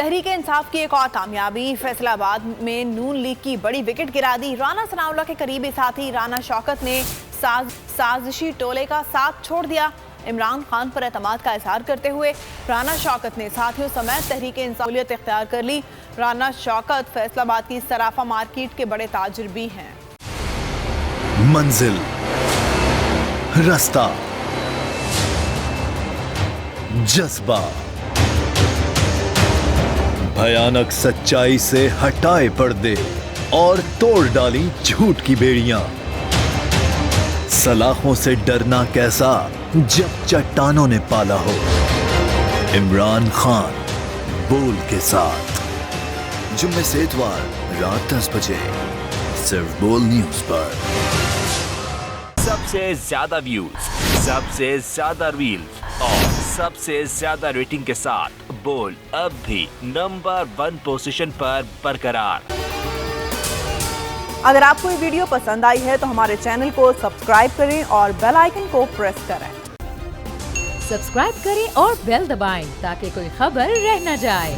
तहरीके इंसाफ की एक और कामयाबी, फैसलाबाद में नून लीग की बड़ी विकेट गिरा दी। राना सनाउल्लाह के करीबी साथी राना शौकत ने साजिशी टोले का साथ छोड़ दिया। इमरान खान पर एतमाद का इजहार करते हुए राना शौकत ने साथियों समेत तहरीके इंसाफियत इख्तियार कर ली। राना शौकत फैसलाबाद की सराफा मार्केट के बड़े ताजिर भी हैं। मंजिल, रास्ता, जज्बा, भयानक सच्चाई से हटाए पर्दे और तोड़ डाली झूठ की बेड़ियां। सलाखों से डरना कैसा जब चट्टानों ने पाला हो। इमरान खान बोल के साथ जुम्मे से इतवार रात 10 बजे सिर्फ बोल न्यूज पर। सबसे ज्यादा व्यूज, सबसे ज्यादा रील्स और सबसे ज्यादा रेटिंग के साथ बोल अब भी नंबर 1 पोजीशन पर बरकरार। अगर आपको ये वीडियो पसंद आई है तो हमारे चैनल को सब्सक्राइब करें और बेल आइकन को प्रेस करें। सब्सक्राइब करें और बेल दबाएं ताकि कोई खबर रह न जाए।